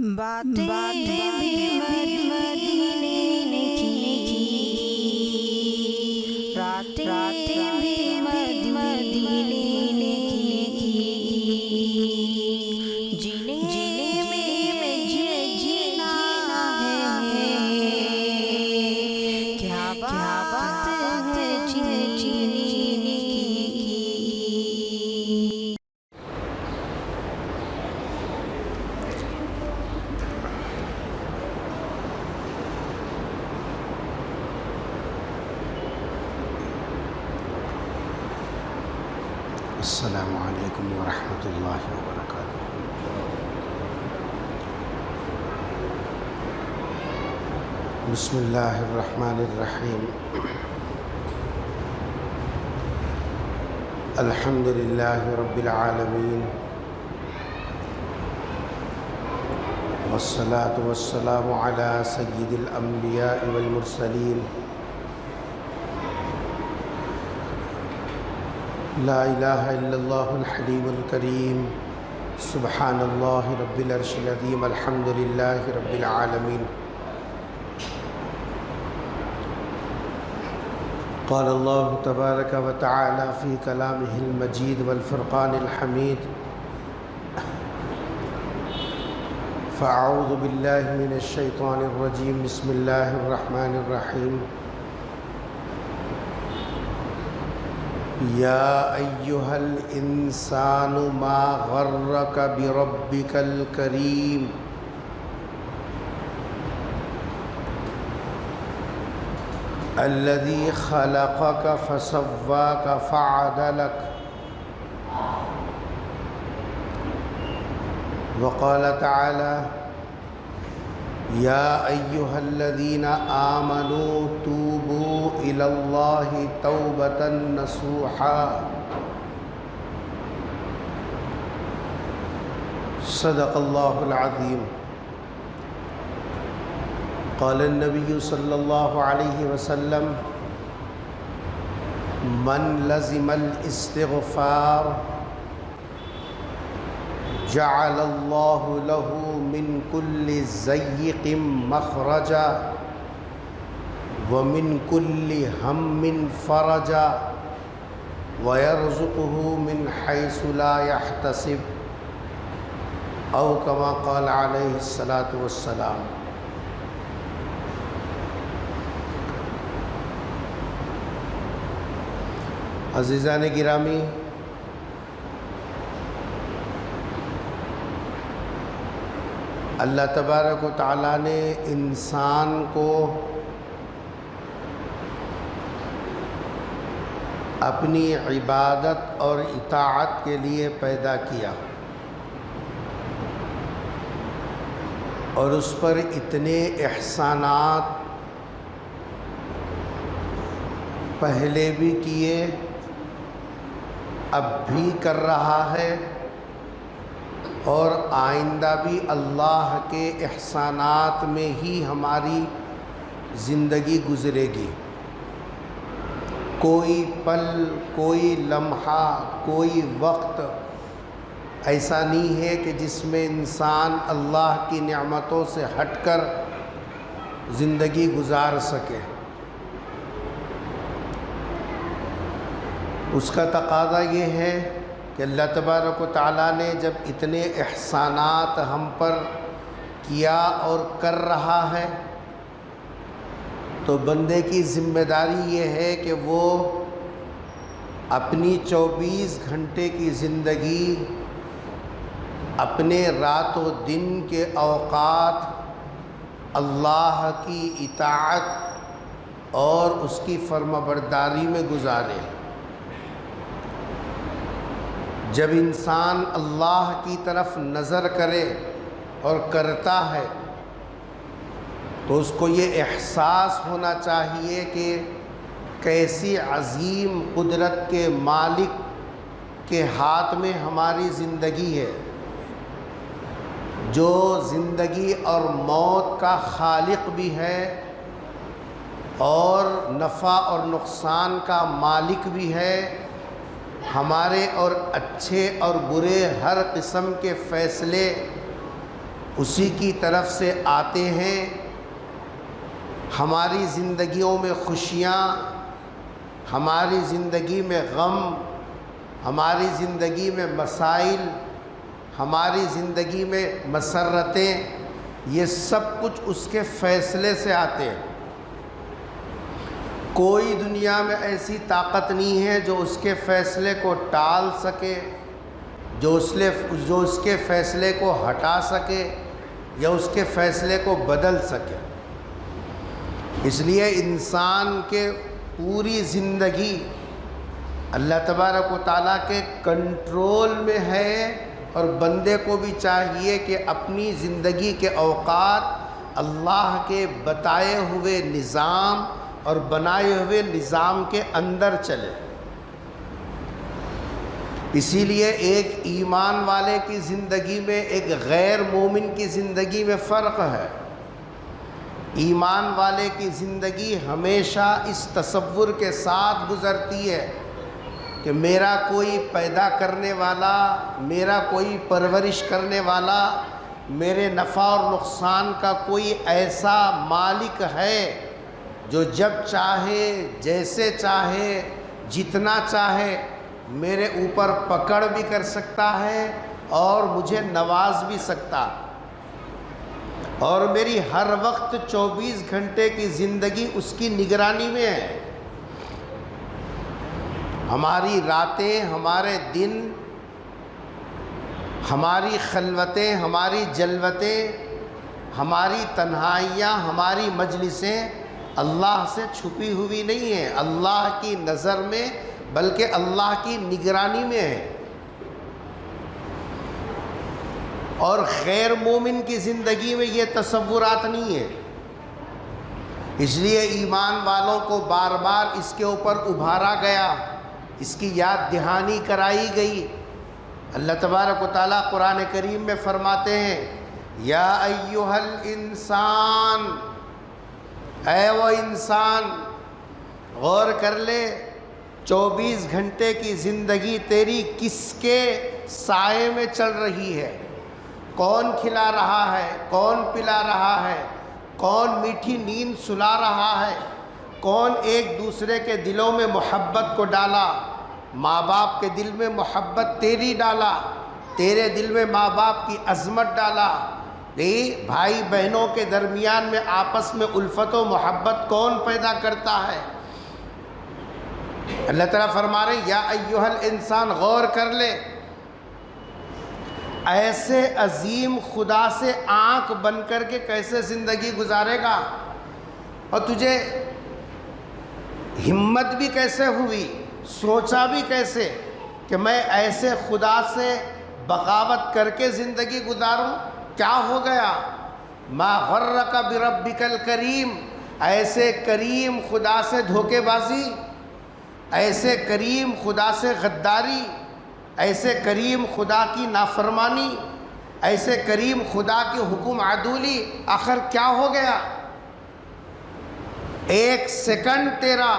باتیں بھی مدینے کی، راتیں بھی مدینے کی، جینے میں جینا ہے، کیا بات ہے جینے کی۔ السلام علیکم ورحمۃ اللہ وبرکاتہ۔ بسم اللہ الرحمن الرحیم۔ الحمد للہ رب العالمین، والصلاة والسلام علی سید الانبیاء والمرسلین، لا الہ الا اللہ الحلیم الکریم، سبحان اللہ رب العرش العظیم، الحمد للہ رب العالمین۔ قال اللہ تبارک و تعالی فی کلامہ المجید والفرقان الحمید، فاعوذ باللہ من الشیطان الرجیم، بسم اللہ الرحمن الرحیم۔ یا ایہا الانسان ما غرک بربک الکریم، الذی خلقک فسواک فعدلک، وقال تعالی یا ایہا الذین آمنوا توبوا الی اللہ توبۃ نصوحا، صدق اللہ العظیم۔ قال النبی صلی اللہ علیہ وسلم من لزم الاستغفار جعل اللہ له من كل ضیق مخرجا ومن كل هم فرجا ويرزقه من حيث لا يحتسب، او كما قال علیہ الصلاۃ والسلام۔ عزیزان گرامی، اللہ تبارک و تعالیٰ نے انسان کو اپنی عبادت اور اطاعت کے لیے پیدا کیا، اور اس پر اتنے احسانات پہلے بھی کیے، اب بھی کر رہا ہے، اور آئندہ بھی اللہ کے احسانات میں ہی ہماری زندگی گزرے گی۔ کوئی پل، کوئی لمحہ، کوئی وقت ایسا نہیں ہے کہ جس میں انسان اللہ کی نعمتوں سے ہٹ کر زندگی گزار سکے۔ اس کا تقاضا یہ ہے کہ اللہ تبارک و تعالیٰ نے جب اتنے احسانات ہم پر کیا اور کر رہا ہے، تو بندے کی ذمہ داری یہ ہے کہ وہ اپنی 24 گھنٹے کی زندگی، اپنے رات و دن کے اوقات اللہ کی اطاعت اور اس کی فرمانبرداری میں گزارے۔ جب انسان اللہ کی طرف نظر کرے اور کرتا ہے تو اس کو یہ احساس ہونا چاہیے کہ کیسی عظیم قدرت کے مالک کے ہاتھ میں ہماری زندگی ہے، جو زندگی اور موت کا خالق بھی ہے اور نفع اور نقصان کا مالک بھی ہے، ہمارے اور اچھے اور برے ہر قسم کے فیصلے اسی کی طرف سے آتے ہیں۔ ہماری زندگیوں میں خوشیاں، ہماری زندگی میں غم، ہماری زندگی میں مسائل، ہماری زندگی میں مسرتیں، یہ سب کچھ اس کے فیصلے سے آتے ہیں۔ کوئی دنیا میں ایسی طاقت نہیں ہے جو اس کے فیصلے کو ٹال سکے، جو اس کے فیصلے کو ہٹا سکے یا اس کے فیصلے کو بدل سکے۔ اس لیے انسان کے پوری زندگی اللہ تبارک و تعالیٰ کے کنٹرول میں ہے، اور بندے کو بھی چاہیے کہ اپنی زندگی کے اوقات اللہ کے بتائے ہوئے نظام اور بنائے ہوئے نظام کے اندر چلے۔ اسی لیے ایک ایمان والے کی زندگی میں ایک غیر مومن کی زندگی میں فرق ہے۔ ایمان والے کی زندگی ہمیشہ اس تصور کے ساتھ گزرتی ہے کہ میرا کوئی پیدا کرنے والا، میرا کوئی پرورش کرنے والا، میرے نفع اور نقصان کا کوئی ایسا مالک ہے جو جب چاہے، جیسے چاہے، جتنا چاہے میرے اوپر پکڑ بھی کر سکتا ہے اور مجھے نواز بھی سکتا، اور میری ہر وقت 24 گھنٹے کی زندگی اس کی نگرانی میں ہے۔ ہماری راتیں، ہمارے دن، ہماری خلوتیں، ہماری جلوتیں، ہماری تنہائیاں، ہماری مجلسیں اللہ سے چھپی ہوئی نہیں ہیں، اللہ کی نظر میں بلکہ اللہ کی نگرانی میں ہے۔ اور غیر مومن کی زندگی میں یہ تصورات نہیں ہیں۔ اس لیے ایمان والوں کو بار بار اس کے اوپر ابھارا گیا، اس کی یاد دہانی کرائی گئی۔ اللہ تبارک و تعالیٰ قرآن کریم میں فرماتے ہیں، یا ایھا الانسان، اے وہ انسان، غور کر لے 24 گھنٹے کی زندگی تیری کس کے سائے میں چل رہی ہے؟ کون کھلا رہا ہے؟ کون پلا رہا ہے؟ کون میٹھی نیند سلا رہا ہے؟ کون ایک دوسرے کے دلوں میں محبت کو ڈالا؟ ماں باپ کے دل میں محبت تیری ڈالا، تیرے دل میں ماں باپ کی عظمت ڈالا۔ بھائی بہنوں کے درمیان میں آپس میں الفت و محبت کون پیدا کرتا ہے؟ اللہ تعالیٰ فرما رہے یا ایھا الانسان، غور کر لے، ایسے عظیم خدا سے آنکھ بن کر کے کیسے زندگی گزارے گا؟ اور تجھے ہمت بھی کیسے ہوئی، سوچا بھی کیسے کہ میں ایسے خدا سے بغاوت کر کے زندگی گزاروں؟ کیا ہو گیا؟ ما غرک بربک الکریم، ایسے کریم خدا سے دھوکے بازی، ایسے کریم خدا سے غداری، ایسے کریم خدا کی نافرمانی، ایسے کریم خدا کی حکم عدولی، آخر کیا ہو گیا؟ ایک سیکنڈ تیرا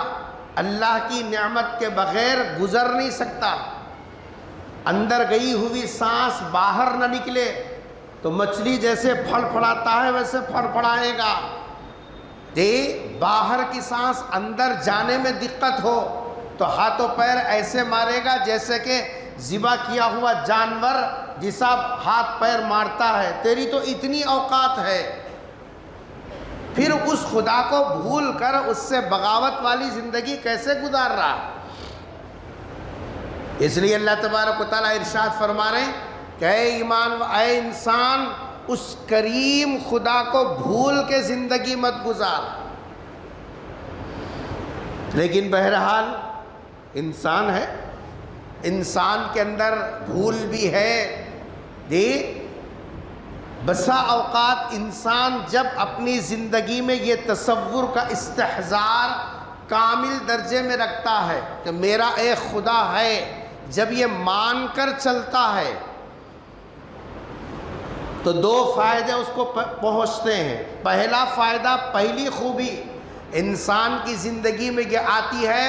اللہ کی نعمت کے بغیر گزر نہیں سکتا۔ اندر گئی ہوئی سانس باہر نہ نکلے تو مچھلی جیسے پھڑ پھڑاتا ہے ویسے پھڑ پھڑائے گا۔ باہر کی سانس اندر جانے میں دقت ہو تو ہاتھوں پیر ایسے مارے گا جیسے کہ ذبح کیا ہوا جانور جیسا ہاتھ پیر مارتا ہے۔ تیری تو اتنی اوقات ہے، پھر اس خدا کو بھول کر اس سے بغاوت والی زندگی کیسے گزار رہا؟ اس لیے اللہ تبارک و تعالیٰ ارشاد فرما رہے ہیں کہ اے انسان، اس کریم خدا کو بھول کے زندگی مت گزار۔ لیکن بہرحال انسان ہے، انسان کے اندر بھول بھی ہے۔ بسا اوقات انسان جب اپنی زندگی میں یہ تصور کا استحضار کامل درجے میں رکھتا ہے کہ میرا ایک خدا ہے، جب یہ مان کر چلتا ہے تو دو فائدے اس کو پہنچتے ہیں۔ پہلا فائدہ، پہلی خوبی انسان کی زندگی میں یہ آتی ہے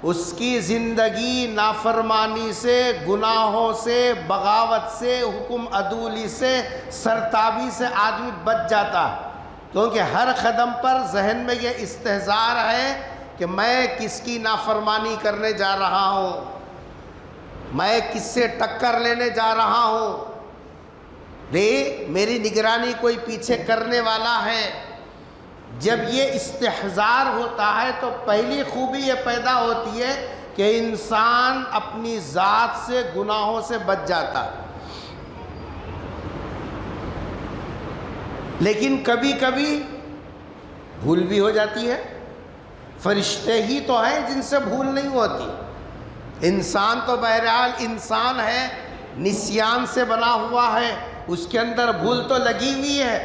اس کی زندگی نافرمانی سے، گناہوں سے، بغاوت سے، حکم عدولی سے، سرتابی سے آدمی بچ جاتا، کیونکہ ہر قدم پر ذہن میں یہ استحضار ہے کہ میں کس کی نافرمانی کرنے جا رہا ہوں، میں کس سے ٹکر لینے جا رہا ہوں، میری نگرانی کوئی پیچھے کرنے والا ہے۔ جب یہ استحضار ہوتا ہے تو پہلی خوبی یہ پیدا ہوتی ہے کہ انسان اپنی ذات سے، گناہوں سے بچ جاتا۔ لیکن کبھی کبھی بھول بھی ہو جاتی ہے، فرشتے ہی تو ہیں جن سے بھول نہیں ہوتی، انسان تو بہرحال انسان ہے، نسیان سے بنا ہوا ہے، اس کے اندر بھول تو لگی ہوئی ہے،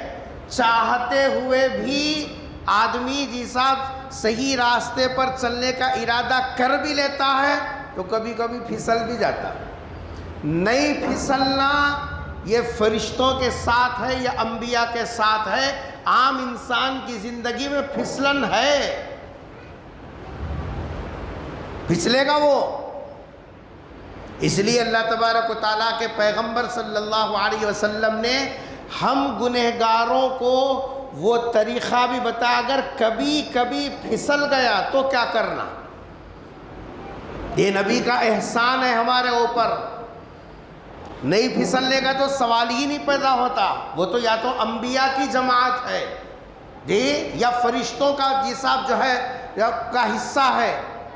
چاہتے ہوئے بھی آدمی جیسا صحیح راستے پر چلنے کا ارادہ کر بھی لیتا ہے تو کبھی کبھی پھسل بھی جاتا ہے۔ نہیں پھسلنا یہ فرشتوں کے ساتھ ہے یا انبیاء کے ساتھ ہے، عام انسان کی زندگی میں پھسلن ہے، پھسلے گا وہ۔ اس لیے اللہ تبارک و تعالیٰ کے پیغمبر صلی اللہ علیہ وسلم نے ہم گنہگاروں کو وہ طریقہ بھی بتایا، اگر کبھی کبھی پھسل گیا تو کیا کرنا۔ یہ نبی کا احسان ہے ہمارے اوپر، نہیں پھسلنے کا تو سوال ہی نہیں پیدا ہوتا، وہ تو یا تو انبیاء کی جماعت ہے یا فرشتوں کا جساب جو ہے کا حصہ ہے،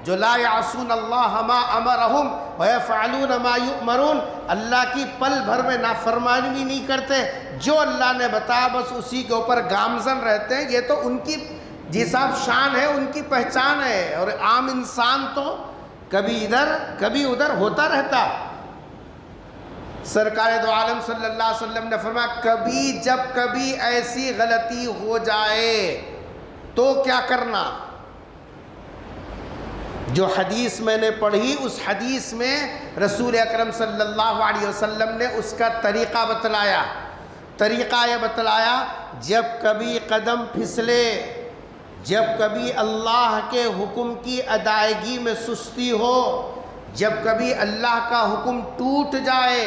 جو لا یعصون اللہ ما امرہم ویفعلون ما یؤمرون، اللہ کی پل بھر میں نافرمانی بھی نہیں کرتے، جو اللہ نے بتایا بس اسی کے اوپر گامزن رہتے ہیں۔ یہ تو ان کی جساب شان ہے، ان کی پہچان ہے، اور عام انسان تو کبھی ادھر کبھی ادھر ہوتا رہتا۔ سرکار دو عالم صلی اللہ علیہ وسلم نے فرمایا کبھی جب کبھی ایسی غلطی ہو جائے تو کیا کرنا۔ جو حدیث میں نے پڑھی اس حدیث میں رسول اکرم صلی اللہ علیہ وسلم نے اس کا طریقہ بتلایا۔ طریقہ یہ بتلایا، جب کبھی قدم پھسلے، جب کبھی اللہ کے حکم کی ادائیگی میں سستی ہو، جب کبھی اللہ کا حکم ٹوٹ جائے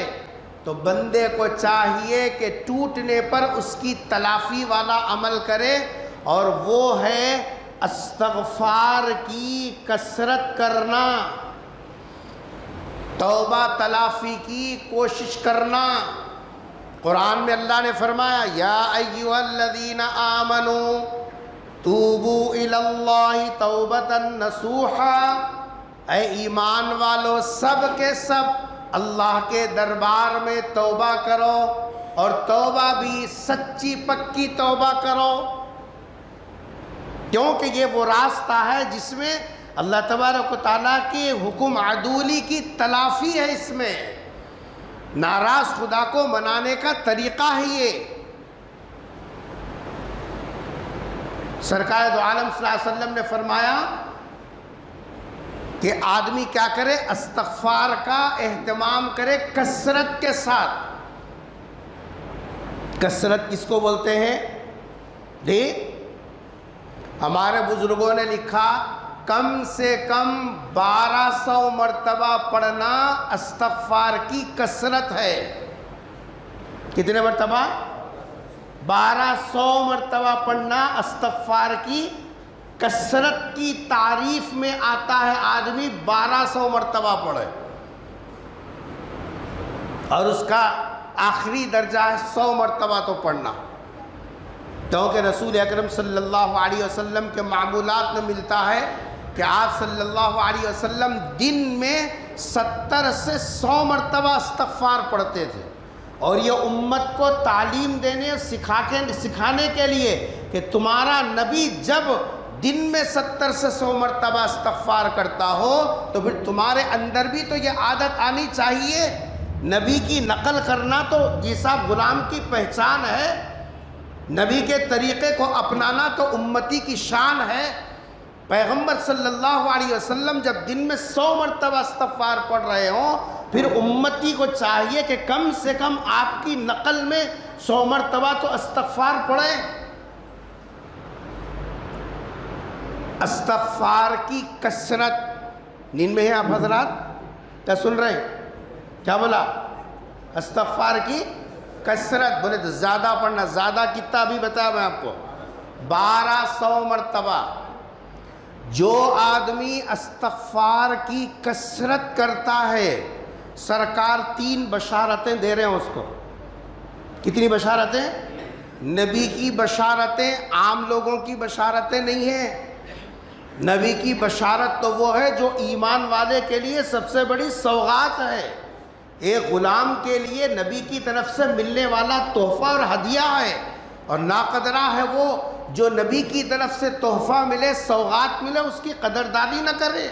تو بندے کو چاہیے کہ ٹوٹنے پر اس کی تلافی والا عمل کرے، اور وہ ہے استغفار کی کثرت کرنا، توبہ تلافی کی کوشش کرنا۔ قرآن میں اللہ نے فرمایا یا ایھا الذین آمنوا توبوا الی اللہ توبۃ نصوحا، اے ایمان والو سب کے سب اللہ کے دربار میں توبہ کرو، اور توبہ بھی سچی پکی توبہ کرو، کیونکہ یہ وہ راستہ ہے جس میں اللہ تبارک و تعالیٰ کے حکم عدولی کی تلافی ہے، اس میں ناراض خدا کو منانے کا طریقہ ہے یہ۔ سرکار دو عالم صلی اللہ علیہ وسلم نے فرمایا کہ آدمی کیا کرے، استغفار کا اہتمام کرے کثرت کے ساتھ۔ کثرت کس کو بولتے ہیں؟ ہمارے بزرگوں نے لکھا کم سے کم 1200 مرتبہ پڑھنا استغفار کی کثرت ہے۔ کتنے مرتبہ؟ 1200 مرتبہ پڑھنا استغفار کی کثرت کی تعریف میں آتا ہے، آدمی 1200 مرتبہ پڑھے، اور اس کا آخری درجہ ہے 100 مرتبہ تو پڑھنا، کیونکہ رسول اکرم صلی اللہ علیہ وسلم کے معمولات میں ملتا ہے کہ آپ صلی اللہ علیہ وسلم دن میں 70 سے 100 مرتبہ استغفار پڑھتے تھے، اور یہ امت کو تعلیم دینے اور سکھانے کے لیے کہ تمہارا نبی جب دن میں 70 سے 100 مرتبہ استغفار کرتا ہو تو پھر تمہارے اندر بھی تو یہ عادت آنی چاہیے۔ نبی کی نقل کرنا تو جیسا غلام کی پہچان ہے، نبی کے طریقے کو اپنانا تو امتی کی شان ہے۔ پیغمبر صلی اللہ علیہ وسلم جب دن میں 100 مرتبہ استغفار پڑھ رہے ہوں، پھر امتی کو چاہیے کہ کم سے کم آپ کی نقل میں 100 مرتبہ تو استغفار پڑھیں۔ استغفار کی کثرت نیند میں ہیں آپ حضرات؟ کیا سن رہے ہیں؟ کیا بولا؟ استغفار کی کثرت. بولے تو زیادہ پڑھنا. زیادہ کتنا ابھی بتایا میں آپ کو؟ 1200 مرتبہ. جو آدمی استغفار کی کثرت کرتا ہے سرکار 3 بشارتیں دے رہے ہیں اس کو. کتنی بشارتیں؟ نبی کی بشارتیں عام لوگوں کی بشارتیں نہیں ہیں. نبی کی بشارت تو وہ ہے جو ایمان والے کے لیے سب سے بڑی سوغات ہے. ایک غلام کے لیے نبی کی طرف سے ملنے والا تحفہ اور ہدیہ ہے، اور ناقدرہ ہے وہ جو نبی کی طرف سے تحفہ ملے، سوغات ملے، اس کی قدردانی نہ کرے.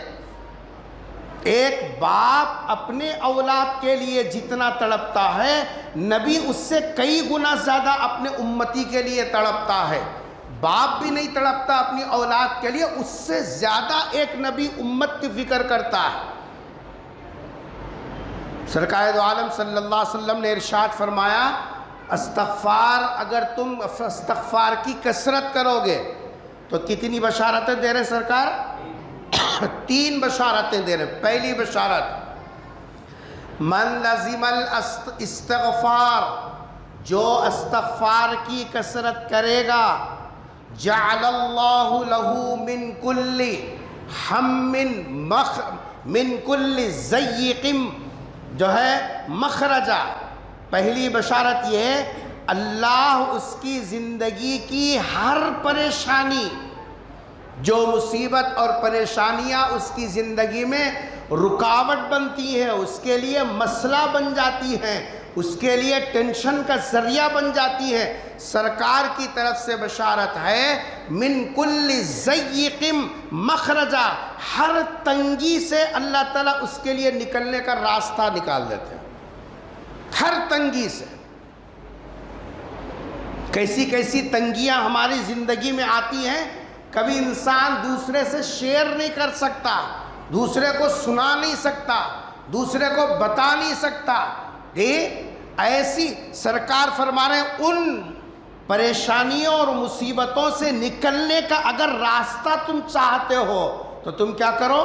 ایک باپ اپنے اولاد کے لیے جتنا تڑپتا ہے، نبی اس سے کئی گنا زیادہ اپنے امتی کے لیے تڑپتا ہے. باپ بھی نہیں تڑپتا اپنی اولاد کے لیے، اس سے زیادہ ایک نبی امت کی فکر کرتا ہے. سرکار دو عالم صلی اللہ علیہ وسلم نے ارشاد فرمایا، استغفار، اگر تم استغفار کی کثرت کرو گے تو کتنی بشارتیں دے رہے سرکار؟ 3 بشارتیں دے رہے. پہلی بشارت، من لزم الاستغفار، جو استغفار کی کثرت کرے گا، جعل اللہ لہ من کل ہم من کل ضیق جو ہے مخرجہ. پہلی بشارت یہ ہے، اللہ اس کی زندگی کی ہر پریشانی، جو مصیبت اور پریشانیاں اس کی زندگی میں رکاوٹ بنتی ہیں، اس کے لیے مسئلہ بن جاتی ہیں، اس کے لیے ٹینشن کا ذریعہ بن جاتی ہے، سرکار کی طرف سے بشارت ہے، من کل ضیق مخرجہ، ہر تنگی سے اللہ تعالیٰ اس کے لیے نکلنے کا راستہ نکال دیتے ہیں. ہر تنگی سے. کیسی کیسی تنگیاں ہماری زندگی میں آتی ہیں. کبھی انسان دوسرے سے شیئر نہیں کر سکتا، دوسرے کو سنا نہیں سکتا، دوسرے کو بتا نہیں سکتا. ایسی سرکار فرما رہے ہیں، ان پریشانیوں اور مصیبتوں سے نکلنے کا اگر راستہ تم چاہتے ہو تو تم کیا کرو؟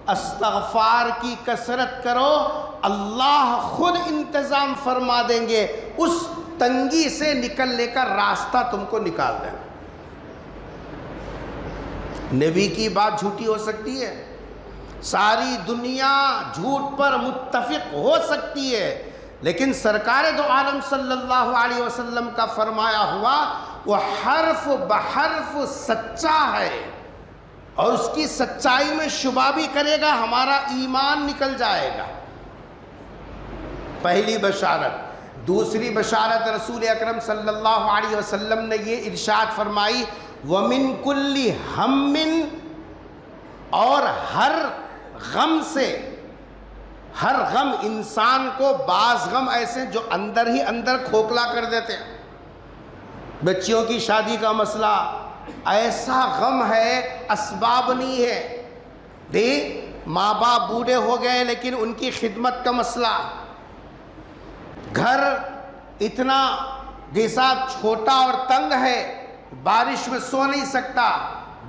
استغفار کی کثرت کرو. اللہ خود انتظام فرما دیں گے، اس تنگی سے نکلنے کا راستہ تم کو نکال دیں. نبی کی بات جھوٹی ہو سکتی ہے، ساری دنیا جھوٹ پر متفق ہو سکتی ہے، لیکن سرکار دو عالم صلی اللہ علیہ وسلم کا فرمایا ہوا وہ حرف بحرف سچا ہے، اور اس کی سچائی میں شبہ بھی کرے گا ہمارا ایمان نکل جائے گا. پہلی بشارت. دوسری بشارت، رسول اکرم صلی اللہ علیہ وسلم نے یہ ارشاد فرمائی، وَمِن كُلِّ ہَمٍ، اور ہر غم سے. ہر غم انسان کو، بعض غم ایسے جو اندر ہی اندر کھوکھلا کر دیتے ہیں. بچیوں کی شادی کا مسئلہ ایسا غم ہے، اسباب نہیں ہے. ماں باپ بوڑھے ہو گئے لیکن ان کی خدمت کا مسئلہ. گھر اتنا جیسا چھوٹا اور تنگ ہے، بارش میں سو نہیں سکتا،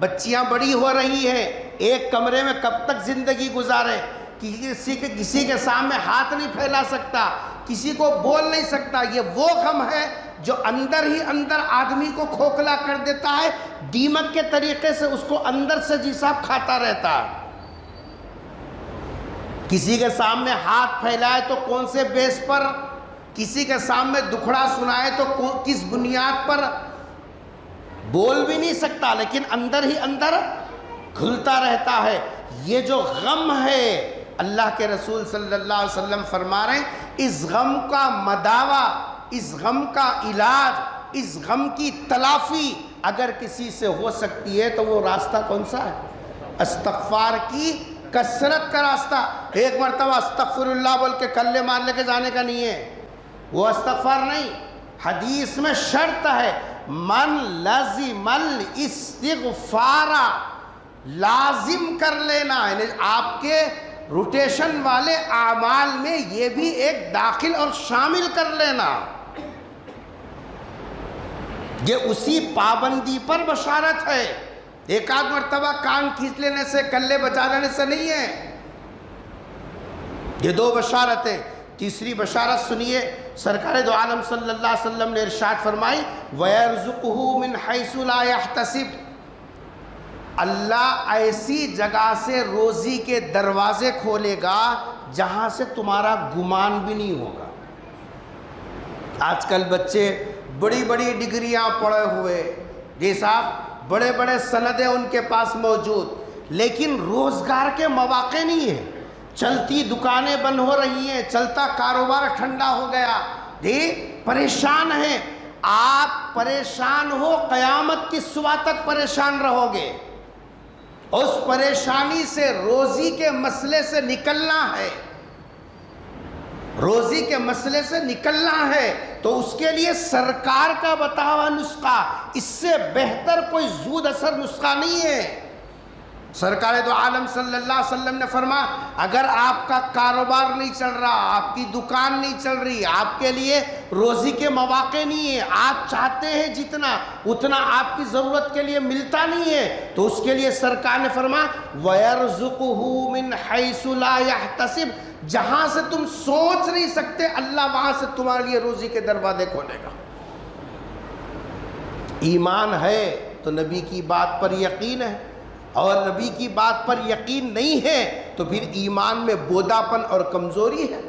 بچیاں بڑی ہو رہی ہیں، ایک کمرے میں کب تک زندگی گزارے، کسی کے سامنے ہاتھ نہیں پھیلا سکتا، کسی کو بول نہیں سکتا. یہ وہ غم ہے جو اندر ہی اندر آدمی کو کھوکھلا کر دیتا ہے، دیمک کے طریقے سے اس کو اندر سے جیسا کھاتا رہتا ہے. کسی کے سامنے ہاتھ پھیلائے تو کون سے بیس پر، کسی کے سامنے دکھڑا سنائے تو کس بنیاد پر، بول بھی نہیں سکتا لیکن اندر ہی اندر گھلتا رہتا ہے. یہ جو غم ہے، اللہ کے رسول صلی اللہ علیہ وسلم فرما رہے ہیں، اس غم کا مداوا، اس غم کا علاج، اس غم کی تلافی اگر کسی سے ہو سکتی ہے تو وہ راستہ کون سا ہے؟ استغفار کی کثرت کا راستہ. ایک مرتبہ استغفر اللہ بول کے کلے مار لے کے جانے کا نہیں ہے، وہ استغفار نہیں. حدیث میں شرط ہے، من لازم الاستغفار، لازم کر لینا، یعنی آپ کے روٹیشن والے اعمال میں یہ بھی ایک داخل اور شامل کر لینا. یہ اسی پابندی پر بشارت ہے. ایک آدھ مرتبہ کان کھینچ لینے سے، کلے بجا لینے سے نہیں ہے. یہ دو بشارتیں. تیسری بشارت سنیے، سرکار دو عالم صلی اللہ علیہ وسلم نے ارشاد فرمائی وَيَرْزُقُهُ مِنْ حَيْثُ لَا يَحْتَسِبُ، اللہ ایسی جگہ سے روزی کے دروازے کھولے گا جہاں سے تمہارا گمان بھی نہیں ہوگا. آج کل بچے بڑی بڑی ڈگریاں پڑھے ہوئے، جی صاحب بڑے بڑے سندیں ان کے پاس موجود، لیکن روزگار کے مواقع نہیں ہیں. چلتی دکانیں بند ہو رہی ہیں، چلتا کاروبار ٹھنڈا ہو گیا، جی پریشان ہیں. آپ پریشان ہو، قیامت کی صبح تک پریشان رہو گے. اس پریشانی سے روزی کے مسئلے سے نکلنا ہے، روزی کے مسئلے سے نکلنا ہے تو اس کے لیے سرکار کا بتایا ہوا نسخہ، اس سے بہتر کوئی زود اثر نسخہ نہیں ہے. سرکار دو عالم صلی اللہ علیہ وسلم نے فرمایا اگر آپ کا کاروبار نہیں چل رہا، آپ کی دکان نہیں چل رہی، آپ کے لیے روزی کے مواقع نہیں ہیں، آپ چاہتے ہیں جتنا اتنا آپ کی ضرورت کے لیے ملتا نہیں ہے، تو اس کے لیے سرکار نے فرمایا وَيَرْزُقُهُ مِنْ حَيْثُ لَا يَحْتَسِبُ، جہاں سے تم سوچ نہیں سکتے اللہ وہاں سے تمہارے لیے روزی کے دروازے کھولے گا. ایمان ہے تو نبی کی بات پر یقین ہے، اور نبی کی بات پر یقین نہیں ہے تو پھر ایمان میں بوداپن اور کمزوری ہے.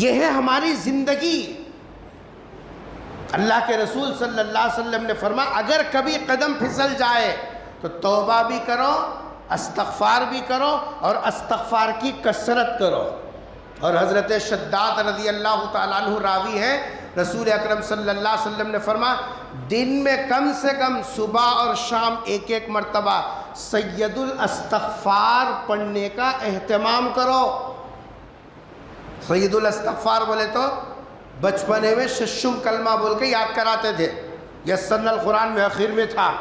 یہ ہے ہماری زندگی. اللہ کے رسول صلی اللہ علیہ وسلم نے فرمایا اگر کبھی قدم پھسل جائے تو توبہ بھی کرو، استغفار بھی کرو، اور استغفار کی کثرت کرو. اور حضرت شداد رضی اللہ تعالیٰ عنہ راوی ہیں، رسول اکرم صلی اللہ علیہ وسلم نے فرمایا دن میں کم سے کم صبح اور شام ایک ایک مرتبہ سید الاستغفار پڑھنے کا اہتمام کرو. سید الاستغفار بولے تو بچپنے میں ششم کلمہ بول کے یاد کراتے تھے، یسرنا القرآن میں آخر میں تھا.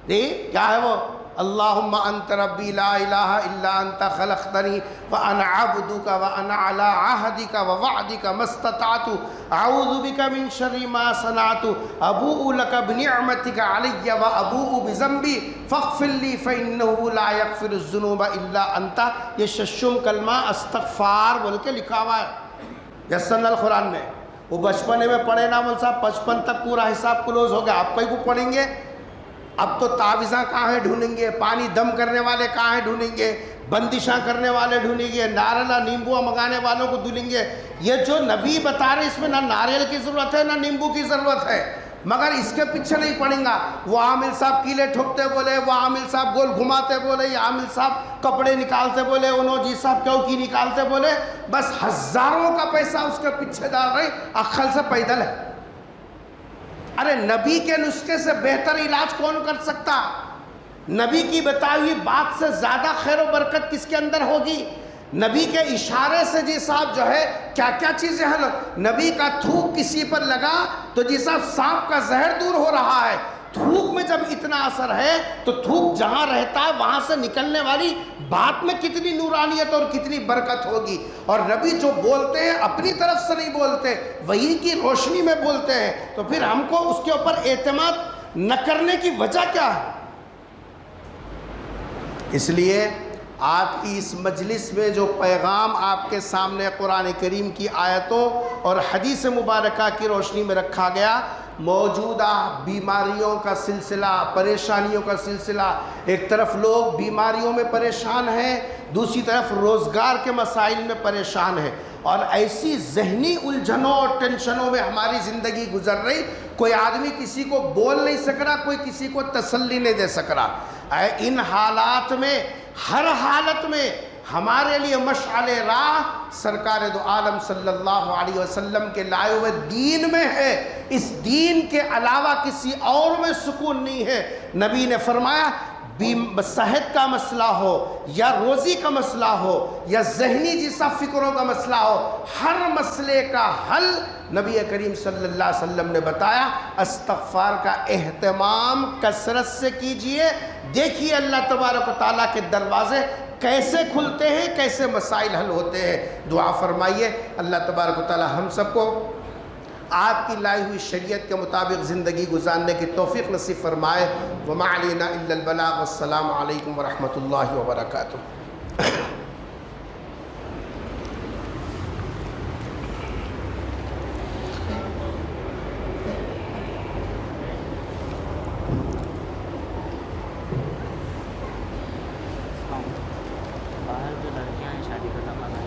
کیا ہے وہ؟ اللہم انت ربی لا الہ الا انت خلقتنی وانا عبدک وانا علی عہدک ووعدک ما استطعت اعوذ بک من شر ما صنعت ابوء لک بنعمتک علی وابوء بذنبی فاغفر لی فانہ لا یغفر الذنوب الا انت. یہ ششم کلمہ استغفار بول کے لکھا ہوا ہے یسرنا القرآن میں. وہ بچپنے میں پڑھے نا مول صاحب، 55 تک پورا حساب کلوز ہو گیا. آپ کئی کو پڑھیں گے؟ اب تو تعویذاں کہاں ہیں ڈھونڈیں گے، پانی دم کرنے والے کہاں ہیں ڈھونڈیں گے، بندشاں کرنے والے ڈھونڈیں گے، ناریل نیمبو منگانے والوں کو ڈھونڈیں گے. یہ جو نبی بتا رہے اس میں نہ ناریل کی ضرورت ہے نہ نیمبو کی ضرورت ہے، مگر اس کے پیچھے نہیں پڑیں گا. وہ عامل صاحب کیلے ٹھوکتے بولے، وہ عامل صاحب گول گھماتے بولے، یہ عامل صاحب کپڑے نکالتے بولے، انہوں جی صاحب کیوں کی نکالتے بولے، بس ہزاروں کا پیسہ اس کے پیچھے ڈال رہے، عقل سے پیدل ہے. ارے نبی کے نسخے سے بہتر علاج کون کر سکتا؟ نبی کی بتائی ہوئی بات سے زیادہ خیر و برکت کس کے اندر ہوگی؟ نبی کے اشارے سے جی صاحب جو ہے کیا کیا چیزیں حل. نبی کا تھوک کسی پر لگا تو جی صاحب سانپ کا زہر دور ہو رہا ہے. تھوک میں جب اتنا اثر ہے تو تھوک جہاں رہتا ہے وہاں سے نکلنے والی بات میں کتنی نورانیت اور کتنی برکت ہوگی. اور نبی جو بولتے ہیں اپنی طرف سے نہیں بولتے، وحی کی روشنی میں بولتے ہیں، تو پھر ہم کو اس کے اوپر اعتماد نہ کرنے کی وجہ کیا ہے؟ اس لیے آپ کی اس مجلس میں جو پیغام آپ کے سامنے قرآن کریم کی آیتوں اور حدیث مبارکہ کی روشنی میں رکھا گیا، موجودہ بیماریوں کا سلسلہ، پریشانیوں کا سلسلہ، ایک طرف لوگ بیماریوں میں پریشان ہیں، دوسری طرف روزگار کے مسائل میں پریشان ہیں، اور ایسی ذہنی الجھنوں اور ٹینشنوں میں ہماری زندگی گزر رہی، کوئی آدمی کسی کو بول نہیں سک رہا، کوئی کسی کو تسلی نہیں دے سک رہا. ان حالات میں ہر حالت میں ہمارے لیے مشعل راہ سرکار دو عالم صلی اللہ علیہ وسلم کے لائے ہوئے دین میں ہے. اس دین کے علاوہ کسی اور میں سکون نہیں ہے. نبی نے فرمایا صحت کا مسئلہ ہو یا روزی کا مسئلہ ہو یا ذہنی جیسا فکروں کا مسئلہ ہو، ہر مسئلے کا حل نبی کریم صلی اللہ علیہ وسلم نے بتایا. استغفار کا اہتمام کثرت سے کیجئے، دیکھیے اللہ تبارک و تعالیٰ کے دروازے کیسے کھلتے ہیں، کیسے مسائل حل ہوتے ہیں. دعا فرمائیے اللہ تبارک و تعالیٰ ہم سب کو آپ کی لائی ہوئی شریعت کے مطابق زندگی گزارنے کی توفیق نصیب فرمائے. وما علینا الا البلاغ. والسلام علیکم ورحمۃ اللہ وبرکاتہ. ہوں باہر جو لڑکیاں ہیں شادی کا تمنا